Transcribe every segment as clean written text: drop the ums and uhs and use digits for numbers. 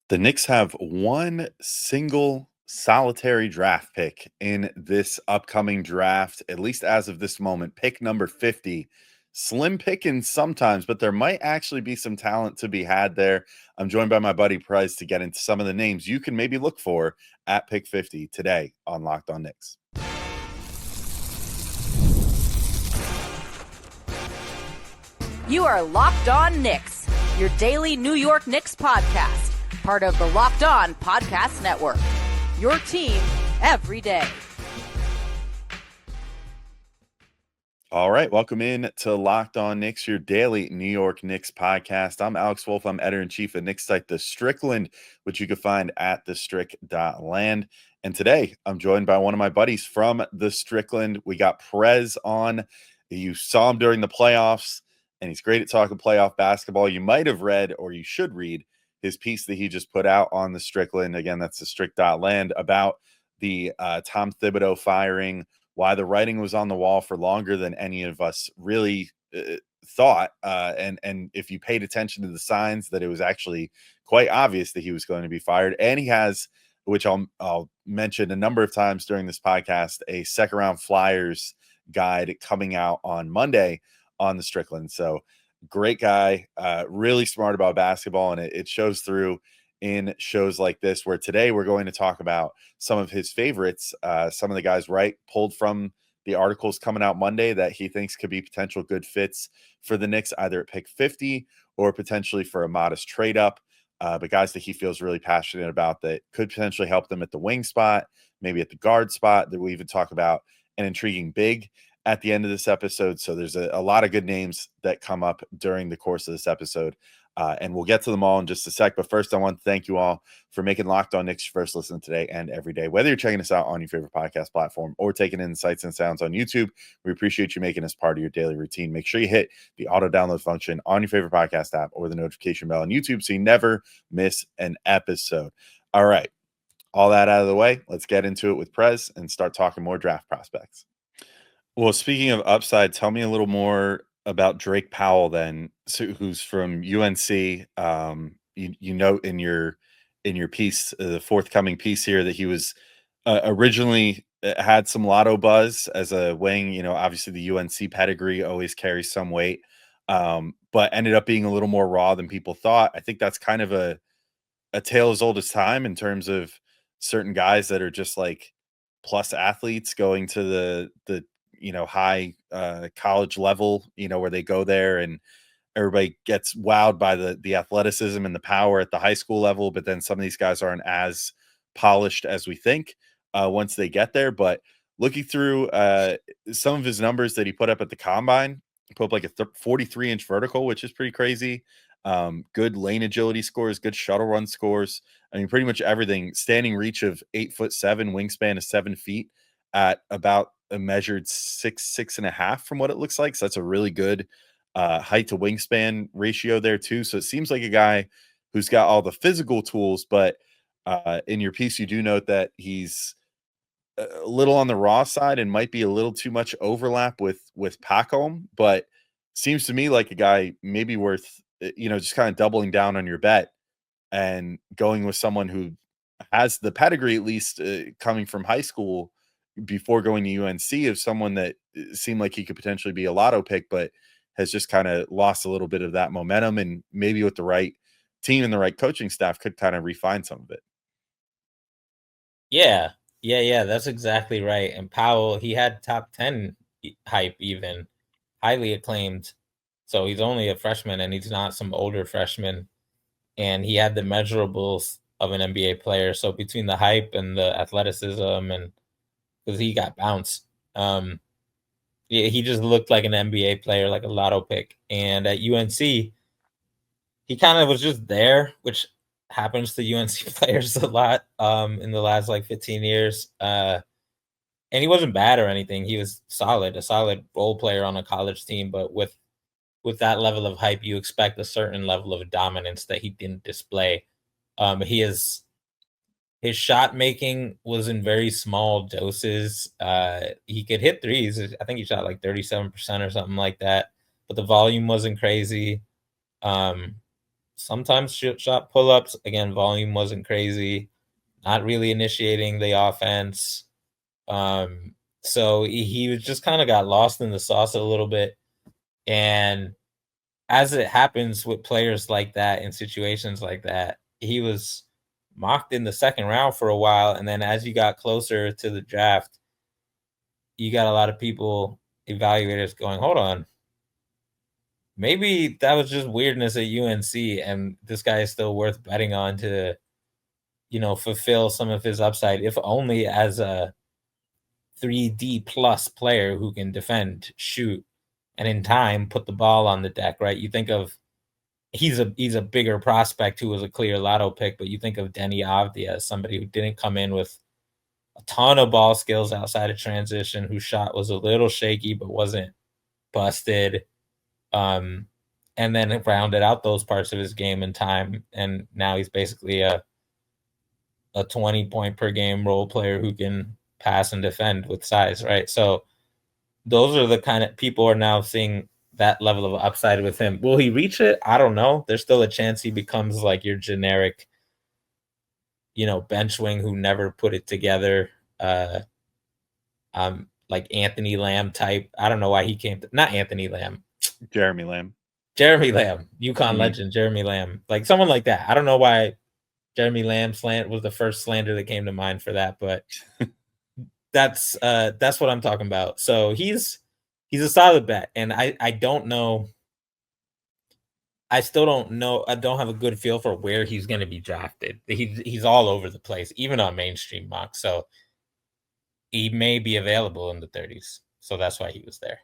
The Knicks have one single solitary draft pick in this upcoming draft, at least as of this moment. Pick number 50. Slim pickings sometimes, but there might actually be some talent to be had there. I'm joined by my buddy Prez to get into some of the names you can maybe look for at pick 50 today on Locked On Knicks. You are Locked On Knicks, your daily New York Knicks podcast, part of the Locked On Podcast Network. Your team every day. All right, welcome in to Locked On Knicks, your daily New York Knicks podcast. I'm Alex Wolf. I'm editor-in-chief of Knicks site The Strickland, which you can find at thestrick.land. And today, I'm joined by one of my buddies from The Strickland. We got Prez on. You saw him during the playoffs, and he's great at talking playoff basketball. You might have read, or you should read, his piece that he just put out on The Strickland. Again, that's thestrick.land, about the Tom Thibodeau firing, why the writing was on the wall for longer than any of us really thought. And if you paid attention to the signs, that it was actually quite obvious that he was going to be fired. And he has, which I'll mention a number of times during this podcast, a second round Flyers guide coming out on Monday on the Strickland. So great guy, really smart about basketball, and it shows through in shows like this, where today we're going to talk about some of his favorites, some of the guys pulled from the articles coming out Monday that he thinks could be potential good fits for the Knicks, either at pick 50 or potentially for a modest trade up, but guys that he feels really passionate about that could potentially help them at the wing spot, maybe at the guard spot, that we even talk about an intriguing big at the end of this episode. So there's a lot of good names that come up during the course of this episode. And we'll get to them all in just a sec. But first, I want to thank you all for making Locked On Knicks your first listen today and every day. Whether you're checking us out on your favorite podcast platform or taking in sights and sounds on YouTube, we appreciate you making us part of your daily routine. Make sure you hit the auto download function on your favorite podcast app or the notification bell on YouTube so you never miss an episode. All right. All that out of the way, let's get into it with Prez and start talking more draft prospects. Well, speaking of upside, tell me a little more about Drake Powell then, who's from UNC. You note in your piece, the forthcoming piece here, that he was originally had some lotto buzz as a wing. You know, obviously the UNC pedigree always carries some weight, but ended up being a little more raw than people thought. I think that's kind of a tale as old as time in terms of certain guys that are just like plus athletes going to the high college level, where they go there and everybody gets wowed by the athleticism and the power at the high school level. But then some of these guys aren't as polished as we think once they get there. But looking through some of his numbers that he put up at the combine, he put up like a 43-inch vertical, which is pretty crazy. Good lane agility scores, good shuttle run scores. I mean, pretty much everything. Standing reach of 8'7", wingspan of 7 feet at about a measured 6'6.5" from what it looks like. So that's a really good height to wingspan ratio there too. So it seems like a guy who's got all the physical tools, but in your piece, you do note that he's a little on the raw side and might be a little too much overlap with Pacom, but seems to me like a guy maybe worth, just kind of doubling down on your bet and going with someone who has the pedigree, at least coming from high school before going to UNC, of someone that seemed like he could potentially be a lotto pick, but has just kind of lost a little bit of that momentum, and maybe with the right team and the right coaching staff could kind of refine some of it. Yeah. That's exactly right. And Powell, he had top 10 hype, even highly acclaimed. So he's only a freshman and he's not some older freshman. And he had the measurables of an NBA player. So between the hype and the athleticism, and because he got bounced, he just looked like an NBA player, like a lotto pick. And at UNC, he kind of was just there, which happens to UNC players a lot in the last 15 years. And he wasn't bad or anything. He was a solid role player on a college team. But with that level of hype, you expect a certain level of dominance that he didn't display. His shot making was in very small doses. He could hit threes. I think he shot 37% or something like that, but the volume wasn't crazy. sometimes shot pull-ups. Again, volume wasn't crazy. Not really initiating the offense. So he was just kind of got lost in the sauce a little bit. And as it happens with players like that in situations like that, he was mocked in the second round for a while. And then as you got closer to the draft, you got a lot of people, evaluators going, hold on, maybe that was just weirdness at UNC, and this guy is still worth betting on to, fulfill some of his upside, if only as a 3D plus player who can defend, shoot, and in time put the ball on the deck, right? You think of he's a bigger prospect who was a clear lotto pick, but you think of Denny Avdia as somebody who didn't come in with a ton of ball skills outside of transition, whose shot was a little shaky but wasn't busted. And then rounded out those parts of his game in time, and now he's basically a 20-point per game role player who can pass and defend with size, right? So those are the kind of people are now seeing that level of upside with him. Will he reach it? I don't know. There's still a chance he becomes like your generic, bench wing who never put it together. Like Anthony Lamb type. I don't know why he came to, not Anthony Lamb. Jeremy Lamb, UConn legend, Jeremy Lamb. Like someone like that. I don't know why Jeremy Lamb was the first slander that came to mind for that, but that's what I'm talking about. So he's a solid bet, and I don't know. I still don't know. I don't have a good feel for where he's going to be drafted. He's all over the place, even on mainstream mocks. So he may be available in the 30s. So that's why he was there.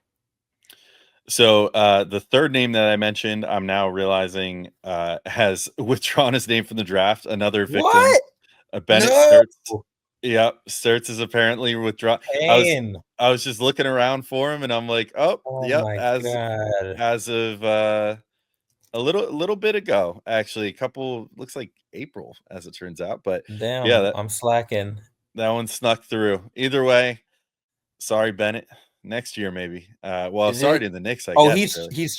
So the third name that I mentioned, I'm now realizing has withdrawn his name from the draft. Another victim, What? Bennett Sturts. Yep, Sturts is apparently withdrawn. I was just looking around for him, and I'm like, oh yep, as of a little bit ago, actually, looks like April, as it turns out. But damn, yeah, I'm slacking. That one snuck through. Either way, sorry, Bennett. Next year, maybe. Sorry to the Knicks. I guess. He's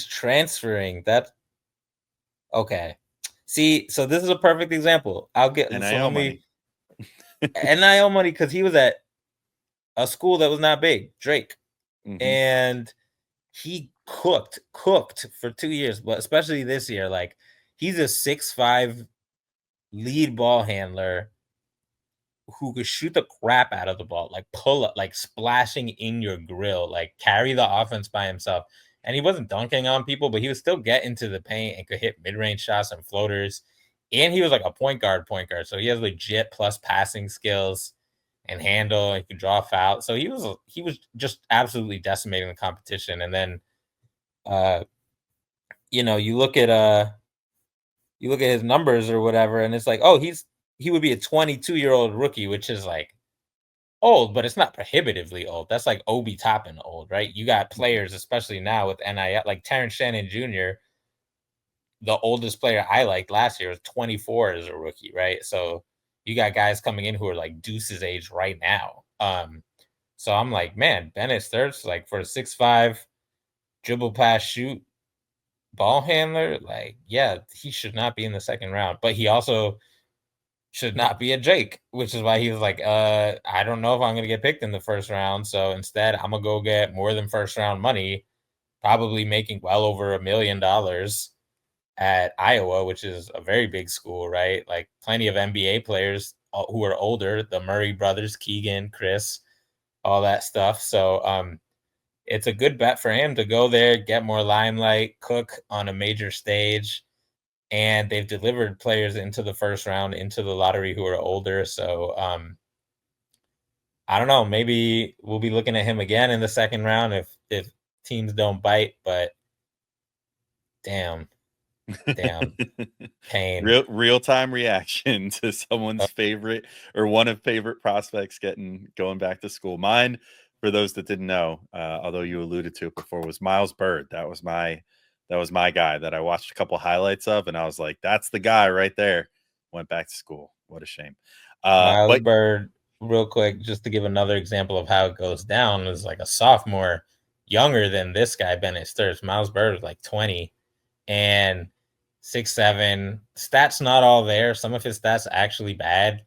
transferring. That okay. See, so this is a perfect example. I'll get NIL money. NIL money because he was at a school that was not big, Drake, and he cooked for 2 years, but especially this year, like he's a 6'5" lead ball handler who could shoot the crap out of the ball, like pull up, like splashing in your grill, like carry the offense by himself. And he wasn't dunking on people, but he would still get into the paint and could hit mid-range shots and floaters. And he was like a point guard. So he has legit plus passing skills and handle. He could draw foul. So he was just absolutely decimating the competition. And then, you look at his numbers or whatever, and it's like, oh, he would be a 22-year-old rookie, which is like old, but it's not prohibitively old. That's like Obi Toppin old, right? You got players, especially now with NIL, like Terrence Shannon Jr., the oldest player I liked last year was 24 as a rookie, right? So you got guys coming in who are like Deuce's age right now. So I'm like, man, Bennett Sturts, like for a 6'5", dribble, pass, shoot, ball handler, like, yeah, he should not be in the second round. But he also should not be a Drake, which is why he was like, I don't know if I'm going to get picked in the first round. So instead, I'm going to go get more than first round money, probably making well over $1 million at Iowa, which is a very big school, right? Like plenty of NBA players who are older, the Murray brothers, Keegan, Chris, all that stuff. So it's a good bet for him to go there, get more limelight, cook on a major stage. And they've delivered players into the first round, into the lottery who are older. So I don't know. Maybe we'll be looking at him again in the second round if teams don't bite. But damn, pain. Real time reaction to someone's favorite or one of favorite prospects going back to school. Mine, for those that didn't know, although you alluded to it before, was Miles Bird. That was my guy that I watched a couple highlights of, and I was like, that's the guy right there. Went back to school. What a shame. Miles Bird, real quick, just to give another example of how it goes down, was like a sophomore, younger than this guy, Bennett Sturts. Miles Bird was like 20, and 6'7". Stats not all there. Some of his stats actually bad.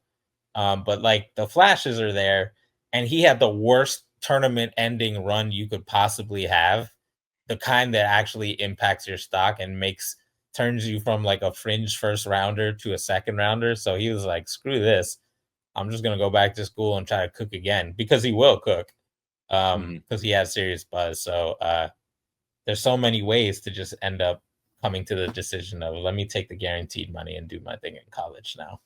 But like the flashes are there, and he had the worst tournament ending run you could possibly have. The kind that actually impacts your stock and turns you from like a fringe first rounder to a second rounder. So he was like, screw this. I'm just gonna go back to school and try to cook again, because he will cook. Because he has serious buzz. So there's so many ways to just end up coming to the decision of, let me take the guaranteed money and do my thing in college now.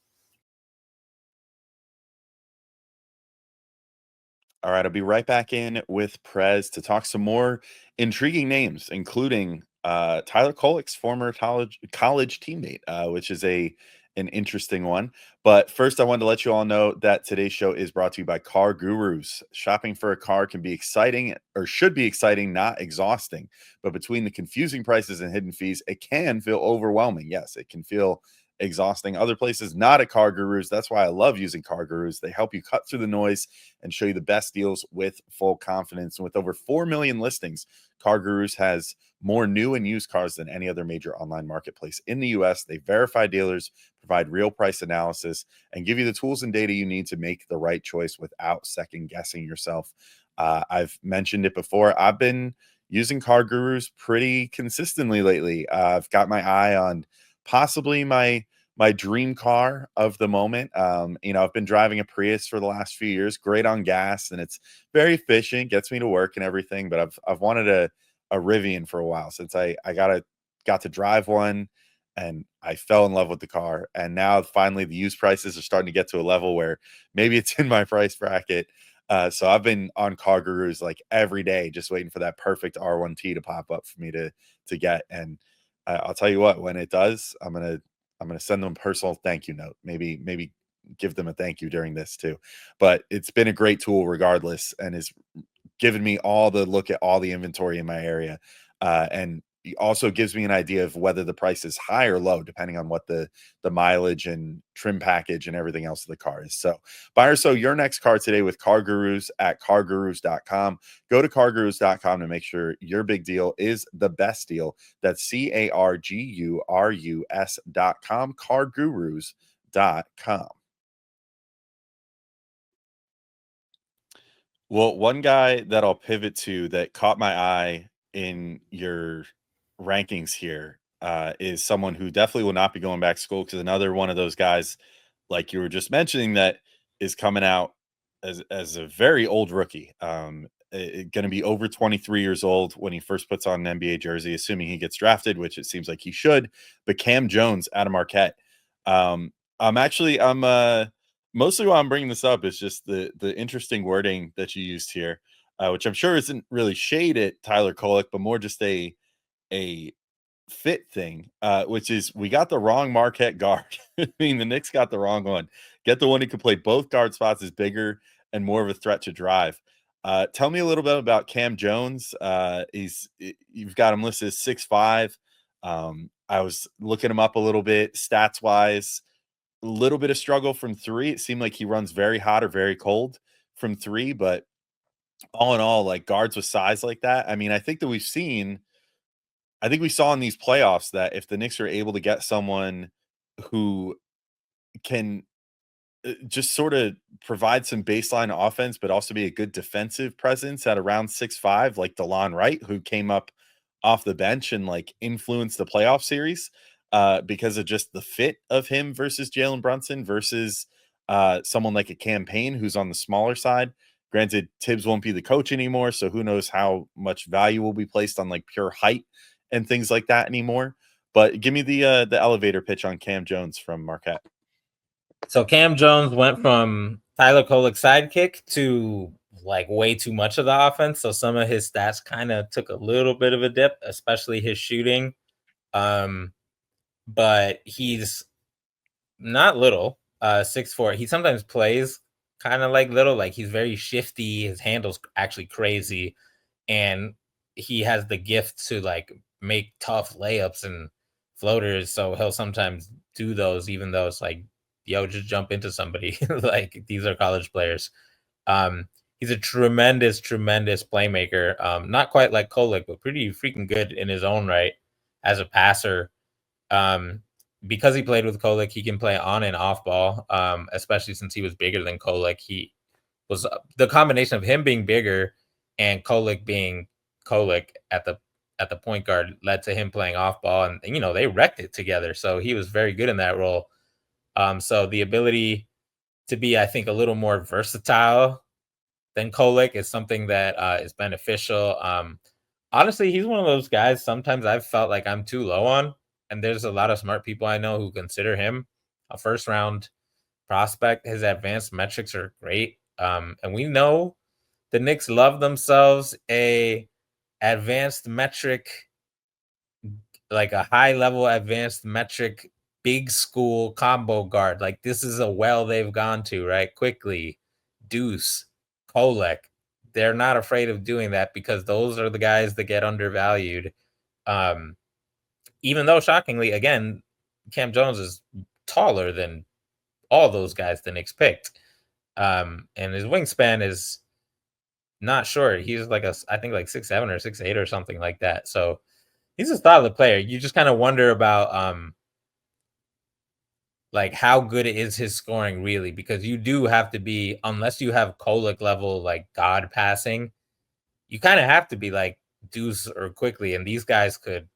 All right, I'll be right back in with Prez to talk some more intriguing names, including Tyler Kolek's former college teammate, which is an interesting one. But first, I wanted to let you all know that today's show is brought to you by CarGurus. Shopping for a car can be exciting, or should be exciting, not exhausting. But between the confusing prices and hidden fees, it can feel overwhelming. Yes, it can feel exhausting. Other places, not at CarGurus. That's why I love using CarGurus. They help you cut through the noise and show you the best deals with full confidence. And with over 4 million listings, CarGurus has more new and used cars than any other major online marketplace in the US. They verify dealers, provide real price analysis, and give you the tools and data you need to make the right choice without second guessing yourself. I've mentioned it before. I've been using CarGurus pretty consistently lately. I've got my eye on possibly my dream car of the moment. I've been driving a Prius for the last few years, great on gas, and it's very efficient, gets me to work and everything. But I've wanted a Rivian for a while since I got to drive one, and I fell in love with the car. And now finally the used prices are starting to get to a level where maybe it's in my price bracket. So I've been on CarGurus like every day, just waiting for that perfect R1T to pop up for me to get. And I'll tell you what, when it does, I'm gonna send them a personal thank you note. Maybe give them a thank you during this too. But it's been a great tool regardless, and has given me all the look at all the inventory in my area, and it also gives me an idea of whether the price is high or low, depending on what the mileage and trim package and everything else of the car is. So buy or sell your next car today with CarGurus at CarGurus.com. Go to CarGurus.com to make sure your big deal is the best deal. That's CarGurus.com, CarGurus.com. Well, one guy that I'll pivot to that caught my eye in your rankings here is someone who definitely will not be going back to school, because another one of those guys, like you were just mentioning, that is coming out as a very old rookie. Going to be over 23 years old when he first puts on an NBA jersey, assuming he gets drafted, which it seems like he should. But Cam Jones out of Marquette. Um, I'm mostly why I'm bringing this up is just the interesting wording that you used here, which I'm sure isn't really shade at Tyler Kolek, but more just a fit thing, which is we got the wrong Marquette guard. I mean, the Knicks got the wrong one. Get the one who can play both guard spots, is bigger and more of a threat to drive. Tell me a little bit about Cam Jones. You've got him listed as 6'5". I was looking him up a little bit stats wise. A little bit of struggle from three. It seemed like he runs very hot or very cold from three, but all in all, like guards with size like that. I mean, I think we saw in these playoffs that if the Knicks are able to get someone who can just sort of provide some baseline offense, but also be a good defensive presence at around 6'5", like DeLon Wright, who came up off the bench and like influenced the playoff series because of just the fit of him versus Jalen Brunson versus someone like a campaign who's on the smaller side. Granted, Tibbs won't be the coach anymore, so who knows how much value will be placed on like pure height and things like that anymore. But give me the elevator pitch on Cam Jones from Marquette. So Cam Jones went from Tyler Kolek's sidekick to like way too much of the offense. So some of his stats kind of took a little bit of a dip, especially his shooting. But he's not little, 6'4". He sometimes plays kind of like little, like he's very shifty. His handle's actually crazy. And he has the gift to like make tough layups and floaters. So he'll sometimes do those, even though it's like, yo, just jump into somebody. Like these are college players. He's a tremendous playmaker. Not quite like Kolek, but pretty freaking good in his own right. as a passer. Because he played with Kolek, he can play on and off ball, especially since he was bigger than Kolek. He was the combination of him being bigger and Kolek being Kolek at the point guard led to him playing off ball, and they wrecked it together. So he was very good in that role. So the ability to be, I think, a little more versatile than Kolek is something that is beneficial. Honestly, he's one of those guys sometimes I've felt like I'm too low on, and there's a lot of smart people I know who consider him a first round prospect. His advanced metrics are great. And we know the Knicks love themselves a advanced metric, like a high level advanced metric big school combo guard. Like this is a well they've gone to, right? Quickly, Deuce, Kolek. They're not afraid of doing that because those are the guys that get undervalued. Even though shockingly, again, Cam Jones is taller than all those guys the Knicks picked. And his wingspan is not short. He's like I think like 6'7" or 6'8" or something like that. So he's a solid player. You just kind of wonder about like how good is his scoring really, because you do have to be, unless you have Kolek level like god passing, you kind of have to be like Deuce or Quickly, and these guys could,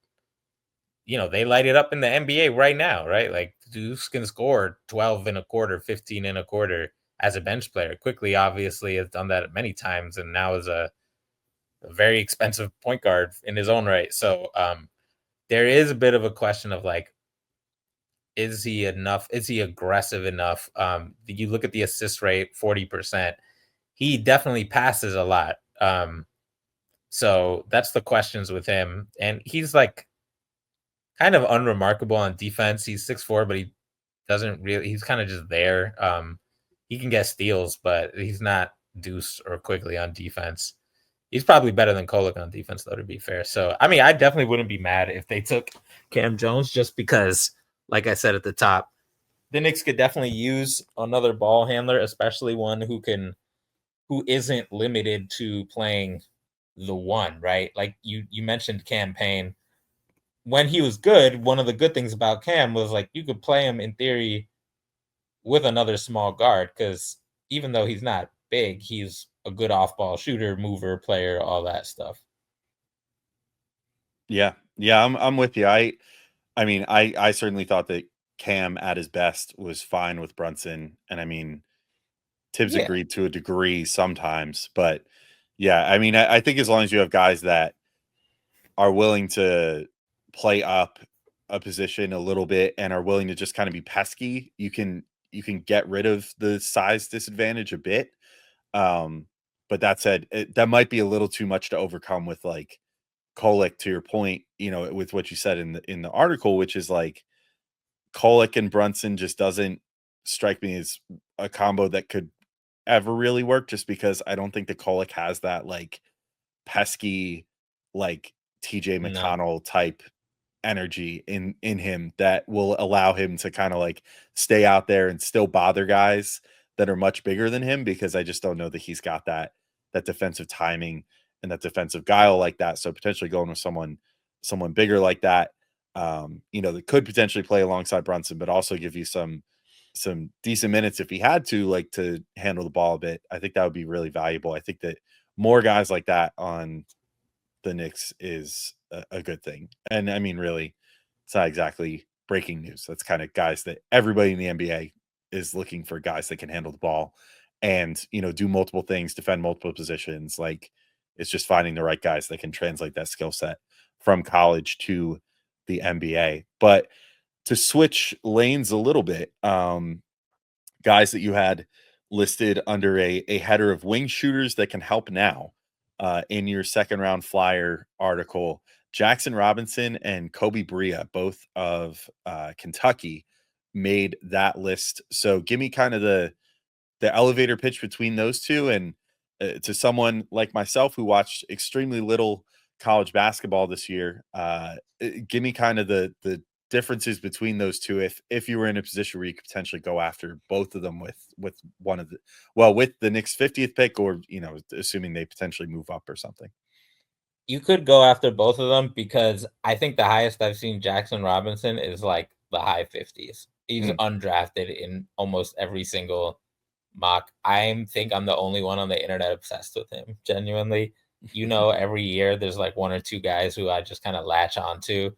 they light it up in the NBA right now, right? Like Deuce can score 12 and a quarter, 15 and a quarter as a bench player. Quickly, obviously, has done that many times, and now is a very expensive point guard in his own right. So there is a bit of a question of like, is he enough? Is he aggressive enough? You look at the assist rate, 40%. He definitely passes a lot. So that's the questions with him. And he's like kind of unremarkable on defense. He's 6'4", but he doesn't really, he's kind of just there. He can get steals, but he's not Deuce or Quickly on defense. He's probably better than Kolek on defense, though, to be fair. So, I mean, I definitely wouldn't be mad if they took Cam Jones, just because, like I said at the top, the Knicks could definitely use another ball handler, especially one who isn't limited to playing the one, right? Like you mentioned Cam Payne. When he was good, one of the good things about Cam was like you could play him in theory with another small guard, because even though he's not big, he's a good off-ball shooter, mover, player, all that stuff. Yeah, I'm with you. I mean, I certainly thought that Cam at his best was fine with Brunson, and I mean, Tibbs agreed to a degree sometimes, but yeah, I mean, I think as long as you have guys that are willing to play up a position a little bit and are willing to just kind of be pesky, you can get rid of the size disadvantage a bit. But that said, that might be a little too much to overcome with like Kolek, to your point, with what you said in the article, which is like Colick and Brunson just doesn't strike me as a combo that could ever really work, just because I don't think the Colick has that like pesky, like TJ McConnell type energy in him that will allow him to kind of like stay out there and still bother guys that are much bigger than him, because I just don't know that he's got that defensive timing and that defensive guile like that. So potentially going with someone bigger like that, that could potentially play alongside Brunson, but also give you some decent minutes if he had to, like, to handle the ball a bit. I think that would be really valuable. I think that more guys like that on the Knicks is a good thing. And I mean, really, it's not exactly breaking news. That's kind of guys that everybody in the NBA is looking for, guys that can handle the ball and, do multiple things, defend multiple positions. Like, it's just finding the right guys that can translate that skill set from college to the NBA. But to switch lanes a little bit, guys that you had listed under a header of wing shooters that can help now, in your second round flyer article, Jackson Robinson and Kobe Bria, both of Kentucky, made that list. So give me kind of the elevator pitch between those two, and to someone like myself who watched extremely little college basketball this year, give me kind of the differences between those two, if you were in a position where you could potentially go after both of them with one of with the Knicks 50th pick, or assuming they potentially move up or something. You could go after both of them because I think the highest I've seen Jackson Robinson is like the high 50s. He's undrafted in almost every single mock. I think I'm the only one on the internet obsessed with him, genuinely. Every year there's like one or two guys who I just kind of latch onto.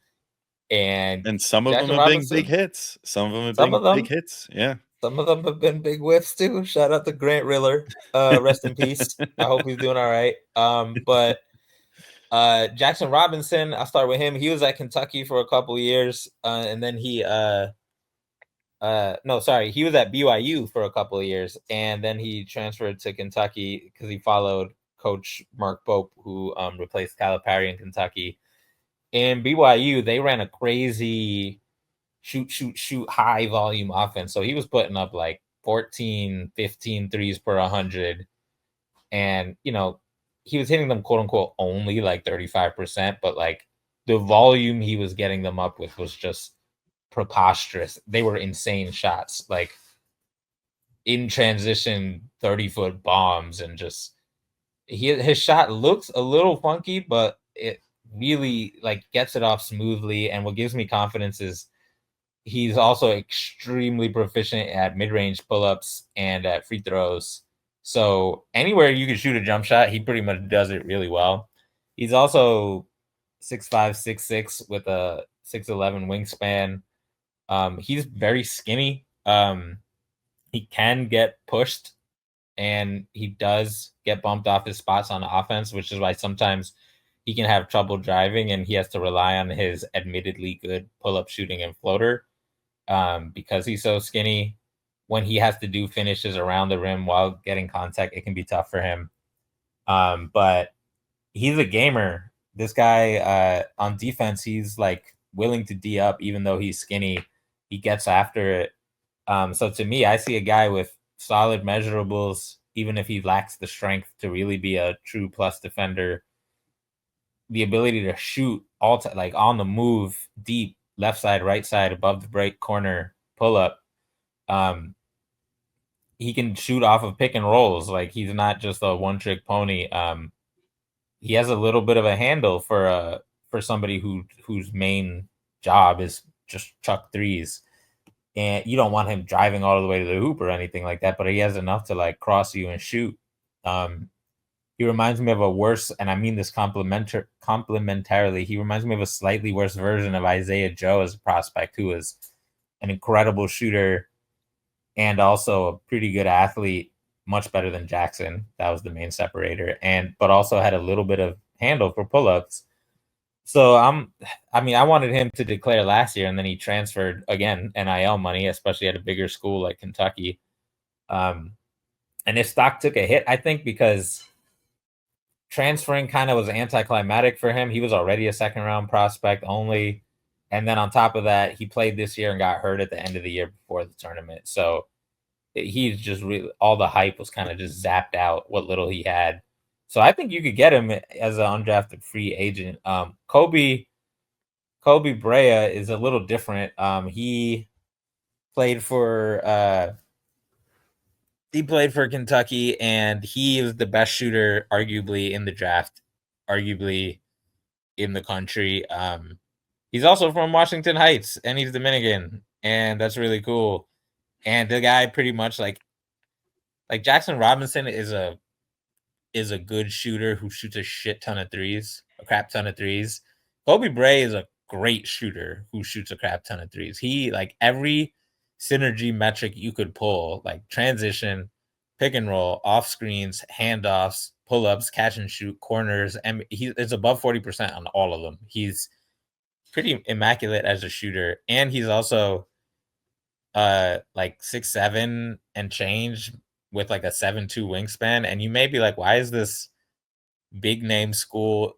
And some of them Jackson have been big Robinson, hits. Some of them have some been of big them, hits. Yeah. some of them have been big whiffs too. Shout out to Grant Riller. Rest in peace. I hope he's doing all right. But Jackson Robinson, I'll start with him. He was at Kentucky for a couple years, and then he he was at BYU for a couple of years, and then he transferred to Kentucky because he followed Coach Mark Pope, who replaced Calipari in Kentucky. In BYU, they ran a crazy shoot high volume offense. So he was putting up like 14, 15 threes per 100. And, he was hitting them quote unquote only like 35%, but like the volume he was getting them up with was just preposterous. They were insane shots, like in transition 30-foot bombs, and just his shot looks a little funky, but it really like gets it off smoothly. And what gives me confidence is he's also extremely proficient at mid-range pull-ups and at free throws. So anywhere you can shoot a jump shot, he pretty much does it really well. He's also 6'5", 6'6", with a 6'11" wingspan. He's very skinny. He can get pushed, and he does get bumped off his spots on offense, which is why sometimes he can have trouble driving, and he has to rely on his admittedly good pull-up shooting and floater. Because he's so skinny, when he has to do finishes around the rim while getting contact, it can be tough for him. But he's a gamer. This guy on defense, he's like willing to D up, even though he's skinny. He gets after it. So to me, I see a guy with solid measurables, even if he lacks the strength to really be a true plus defender. The ability to shoot like on the move, deep, left side, right side, above the break, corner, pull up. He can shoot off of pick and rolls. Like, he's not just a one trick pony. He has a little bit of a handle for somebody whose main job is just chuck threes. And you don't want him driving all the way to the hoop or anything like that, but he has enough to like cross you and shoot. He reminds me of a worse, and I mean this complimentarily, he reminds me of a slightly worse version of Isaiah Joe as a prospect, who is an incredible shooter and also a pretty good athlete, much better than Jackson. That was the main separator, but also had a little bit of handle for pull-ups. So I wanted him to declare last year, and then he transferred again, NIL money, especially at a bigger school like Kentucky. And his stock took a hit, I think, because transferring kind of was anticlimactic for him. He was already a second-round prospect only. And then on top of that, he played this year and got hurt at the end of the year before the tournament. So he's just really, all the hype was kind of just zapped out, what little he had. So I think you could get him as an undrafted free agent. Kobe Brea is a little different. He played for Kentucky, and he is the best shooter, arguably, in the draft, arguably in the country. He's also from Washington Heights, and he's Dominican, and that's really cool. And the guy pretty much like Jackson Robinson is a good shooter who shoots a shit ton of threes, a crap ton of threes. Kobe Brea is a great shooter who shoots a crap ton of threes. He, like, every synergy metric you could pull, like transition, pick and roll, off screens, handoffs, pull-ups, catch and shoot, corners, and he is above 40% on all of them. He's pretty immaculate as a shooter, and he's also like 6'7" and change with like a 7'2" wingspan. And you may be like, why is this big name school,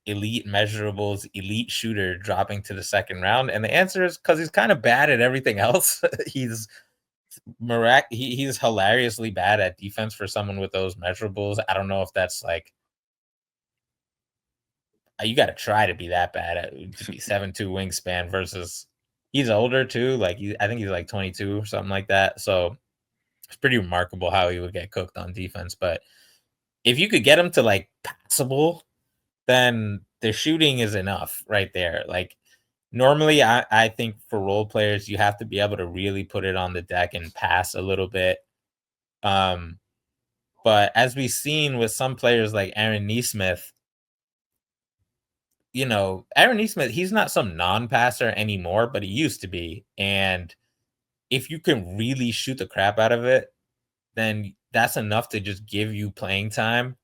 elite measurables, elite shooter dropping to the second round? And the answer is because he's kind of bad at everything else. He's hilariously bad at defense for someone with those measurables. I don't know if that's like, you got to try to be that bad at to be 7'2" wingspan versus he's older too. Like, I think he's like 22 or something like that. So it's pretty remarkable how he would get cooked on defense. But if you could get him to like passable then the shooting is enough right there. Like normally I think for role players, you have to be able to really put it on the deck and pass a little bit. But as we've seen with some players like Aaron Nesmith, Aaron Nesmith, he's not some non-passer anymore, but he used to be. And if you can really shoot the crap out of it, then that's enough to just give you playing time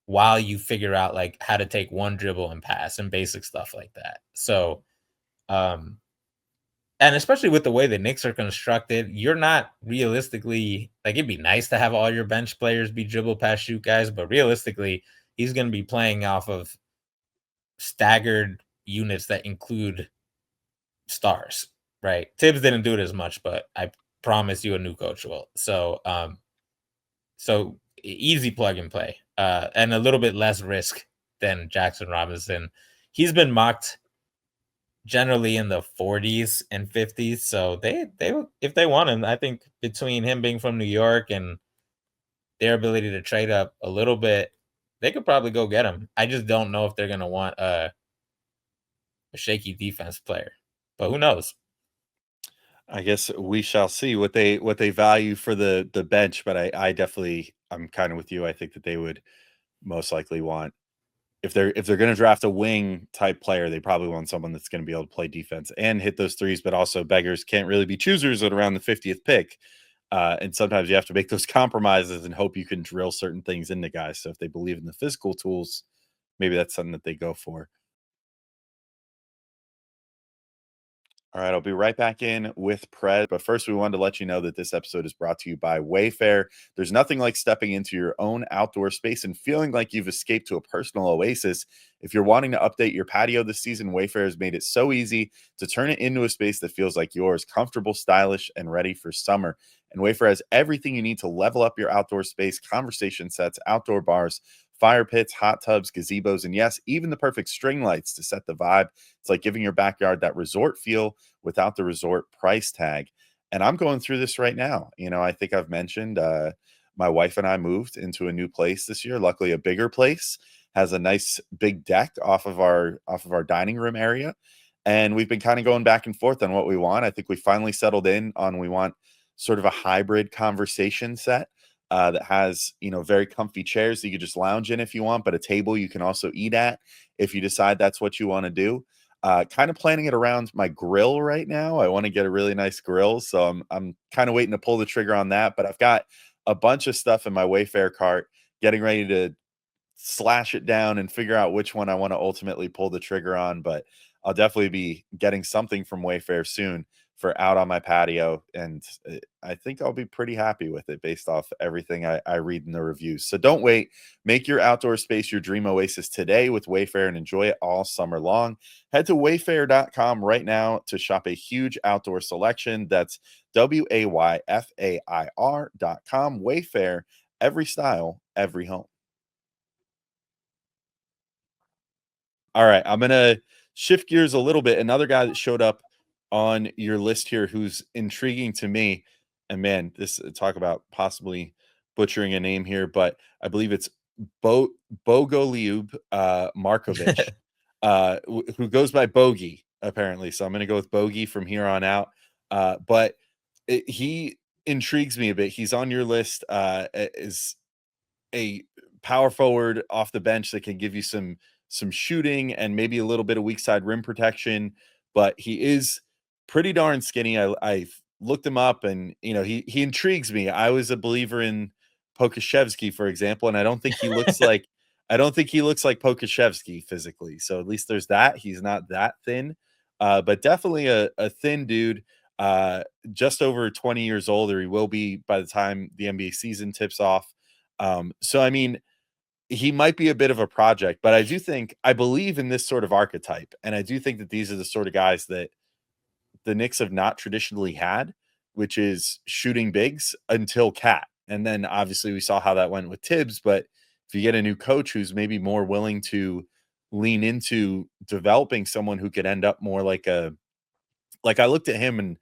while you figure out like how to take one dribble and pass and basic stuff like that. So, um, and especially with the way the Knicks are constructed, you're not realistically like it'd be nice to have all your bench players be dribble pass shoot guys, but realistically, he's going to be playing off of staggered units that include stars, right? Tibbs didn't do it as much, but I promise you a new coach will. So easy plug and play, and a little bit less risk than Jackson Robinson. He's been mocked generally in the 40s and 50s. So they if they want him, I think between him being from New York and their ability to trade up a little bit, they could probably go get him. I just don't know if they're gonna want a shaky defense player, but who knows? I guess we shall see what they value for the bench, but I definitely I'm kind of with you. I think that they would most likely want if they're going to draft a wing type player, they probably want someone that's going to be able to play defense and hit those threes, but also beggars can't really be choosers at around the 50th pick. And sometimes you have to make those compromises and hope you can drill certain things into guys. So if they believe in the physical tools, maybe that's something that they go for. All right, I'll be right back in with Prez. But first, we wanted to let you know that this episode is brought to you by WayFair. There's nothing like stepping into your own outdoor space and feeling like you've escaped to a personal oasis. If you're wanting to update your patio this season, WayFair has made it so easy to turn it into a space that feels like yours, comfortable, stylish, and ready for summer. And WayFair has everything you need to level up your outdoor space: conversation sets, outdoor bars, fire pits, hot tubs, gazebos, and yes, even the perfect string lights to set the vibe. It's like giving your backyard that resort feel without the resort price tag. And I'm going through this right now. I think I've mentioned my wife and I moved into a new place this year. Luckily, a bigger place has a nice big deck off of our dining room area. And we've been kind of going back and forth on what we want. I think we finally settled in on we want sort of a hybrid conversation set that has very comfy chairs that you could just lounge in if you want, but a table you can also eat at if you decide that's what you want to do. Kind of planning it around my grill right now. I want to get a really nice grill, so I'm kind of waiting to pull the trigger on that. But I've got a bunch of stuff in my Wayfair cart, getting ready to slash it down and figure out which one I want to ultimately pull the trigger on. But I'll definitely be getting something from Wayfair soon for out on my patio. And I think I'll be pretty happy with it based off everything I read in the reviews. So don't wait. Make your outdoor space your dream oasis today with Wayfair and enjoy it all summer long. Head to wayfair.com right now to shop a huge outdoor selection. That's WAYFAIR.com. Wayfair, every style, every home. All right, I'm gonna shift gears a little bit. Another guy that showed up on your list here, who's intriguing to me, and man, this talk about possibly butchering a name here, but I believe it's Bogoliub Markovic, who goes by Bogey apparently. So I'm gonna go with Bogey from here on out. But he intrigues me a bit. He's on your list is a power forward off the bench that can give you some shooting and maybe a little bit of weak side rim protection, but he is pretty darn skinny. I've looked him up, and he intrigues me. I was a believer in Pokashevsky, for example, and I don't think he looks like Pokashevsky physically. So at least there's that. He's not that thin, but definitely a thin dude. Just over 20 years old, or he will be by the time the NBA season tips off. So I mean, he might be a bit of a project, but I believe in this sort of archetype. And I do think that these are the sort of guys that the Knicks have not traditionally had, which is shooting bigs until Cat. And then obviously we saw how that went with Tibbs. But if you get a new coach who's maybe more willing to lean into developing someone who could end up more like I looked at him and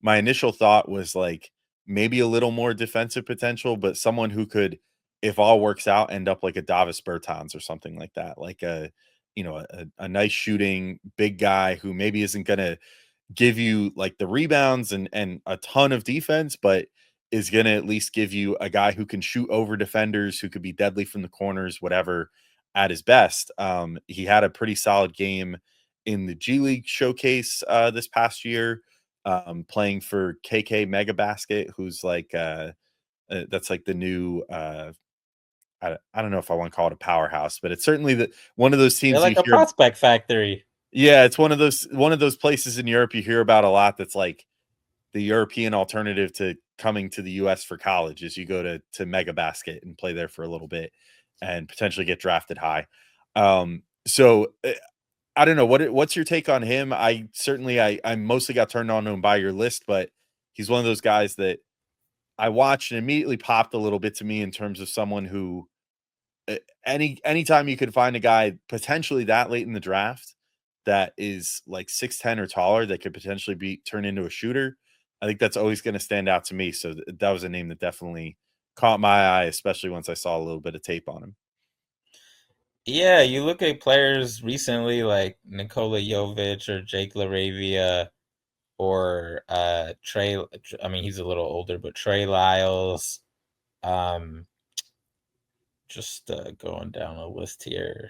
my initial thought was like maybe a little more defensive potential, but someone who could if all works out, end up like a Davis Bertans or something like that, like a nice shooting big guy who maybe isn't going to give you like the rebounds and a ton of defense, but is going to at least give you a guy who can shoot over defenders, who could be deadly from the corners, whatever, at his best. He had a pretty solid game in the G League showcase this past year, playing for KK Mega Basket, who's like that's like the new I don't know if I want to call it a powerhouse, but it's certainly one of those They're teams you like a hear. prospect factory. Yeah, it's one of those places in Europe you hear about a lot. That's like the European alternative to coming to the US for college, is you go to Mega Basket and play there for a little bit and potentially get drafted high. So I don't know what's your take on him. I mostly got turned on to him by your list, but he's one of those guys that I watched and immediately popped a little bit to me in terms of someone who anytime you could find a guy potentially that late in the draft that is like 6'10" or taller that could potentially be turned into a shooter, I think that's always going to stand out to me. So that was a name that definitely caught my eye, especially once I saw a little bit of tape on him. Yeah, you look at players recently like Nikola Jovic or Jake LaRavia or Trey. I mean, he's a little older, but Trey Lyles. Um, just going down a list here.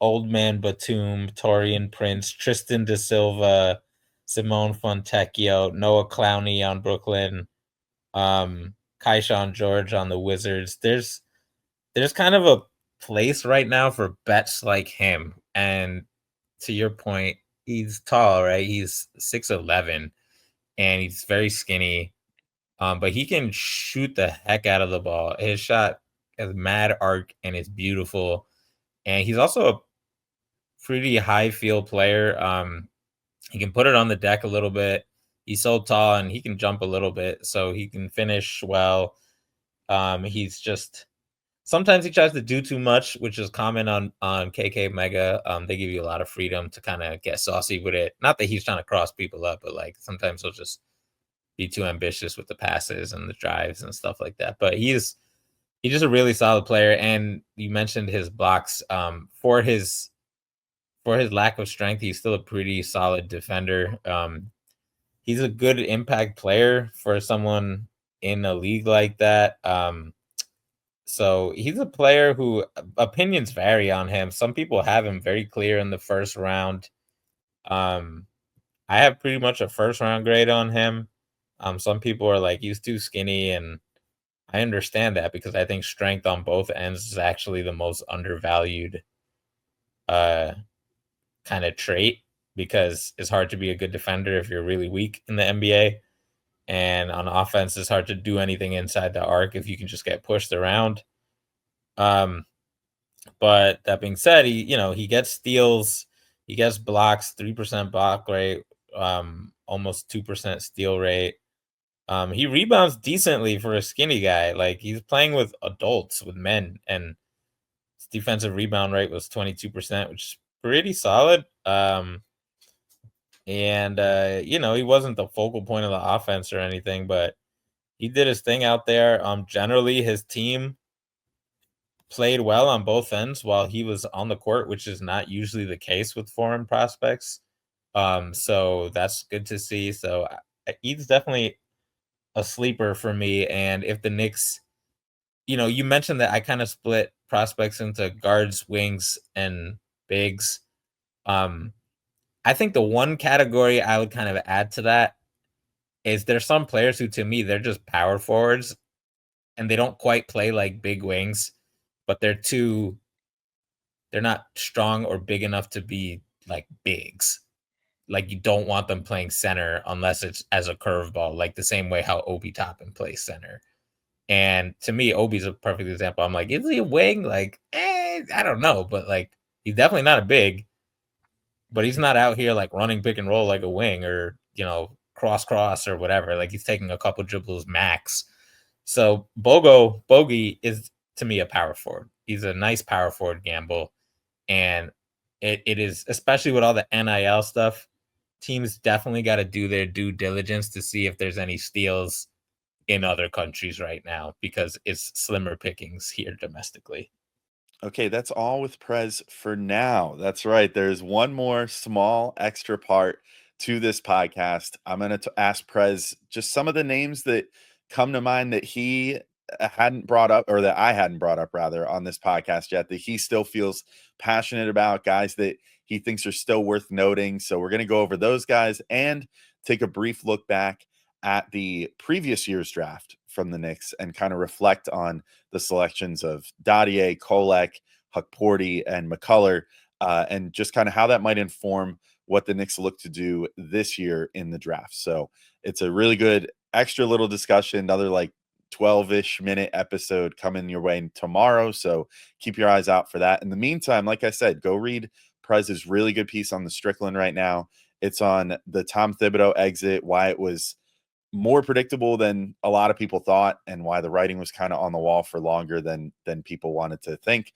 Old Man Batum, Torian Prince, Tristan Da Silva, Simone Fontecchio, Noah Clowney on Brooklyn, Kaishan George on the Wizards. There's kind of a place right now for bets like him. And to your point, he's tall, right? He's 6'11", and he's very skinny. But he can shoot the heck out of the ball. His shot has mad arc and it's beautiful. And he's also a pretty high field player. He can put it on the deck a little bit. He's so tall and he can jump a little bit, so he can finish well. He's just sometimes he tries to do too much, which is common on KK Mega. They give you a lot of freedom to kind of get saucy with it. Not that he's trying to cross people up, but like sometimes he'll just be too ambitious with the passes and the drives and stuff like that. But he's just a really solid player. And you mentioned his blocks. For his lack of strength, he's still a pretty solid defender. He's a good impact player for someone in a league like that. So he's a player who opinions vary on him. Some people have him very clear in the first round. I have pretty much a first round grade on him. Some people are like, he's too skinny, and I understand that because I think strength on both ends is actually the most undervalued kind of trait, because it's hard to be a good defender if you're really weak in the NBA. And on offense, it's hard to do anything inside the arc if you can just get pushed around. But that being said, he gets steals, he gets blocks, 3% block rate, almost 2% steal rate. He rebounds decently for a skinny guy. Like, he's playing with adults, with men, and his defensive rebound rate was 22%, which is pretty solid. He wasn't the focal point of the offense or anything, but he did his thing out there. Generally, his team played well on both ends while he was on the court, which is not usually the case with foreign prospects. So that's good to see. So he's definitely a sleeper for me. And if the Knicks, you mentioned that I kind of split prospects into guards, wings, and bigs. I think the one category I would kind of add to that is there's some players who, to me, they're just power forwards and they don't quite play like big wings, but they're not strong or big enough to be like bigs. Like, you don't want them playing center unless it's as a curveball, like the same way how Obi Toppin plays center. And to me, Obi's a perfect example. I'm like, is he a wing? Like, I don't know, but like, he's definitely not a big. But he's not out here like running pick and roll like a wing, or cross or whatever. Like, he's taking a couple dribbles max. So Bogey is, to me, a power forward. He's a nice power forward gamble, and it is, especially with all the NIL stuff. Teams definitely got to do their due diligence to see if there's any steals in other countries right now because it's slimmer pickings here domestically. Okay, that's all with Prez for now. That's right. There's one more small extra part to this podcast. I'm going to ask Prez just some of the names that come to mind that he hadn't brought up, or that I hadn't brought up rather, on this podcast yet, that he still feels passionate about, guys that he thinks are still worth noting. So we're going to go over those guys and take a brief look back at the previous year's draft from the Knicks and kind of reflect on the selections of Dadier, Kolek, Huckporty, and McCullough, and just kind of how that might inform what the Knicks look to do this year in the draft. So it's a really good extra little discussion, another like 12-ish minute episode coming your way tomorrow. So keep your eyes out for that. In the meantime, like I said, go read Prez's really good piece on the Strickland right now. It's on the Tom Thibodeau exit, why it was more predictable than a lot of people thought, and why the writing was kind of on the wall for longer than people wanted to think.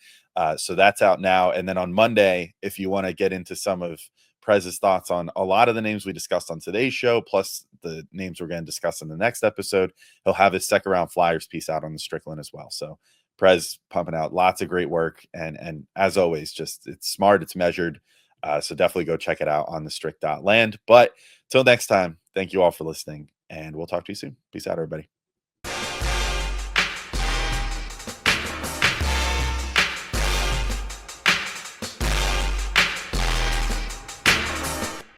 So that's out now. And then on Monday, if you want to get into some of Prez's thoughts on a lot of the names we discussed on today's show, plus the names we're going to discuss in the next episode, he'll have his second round Flyers piece out on the Strickland as well. So Prez pumping out lots of great work. And as always, just it's smart, it's measured. So definitely go check it out on the strict.land. But till next time, thank you all for listening, and we'll talk to you soon. Peace out, everybody.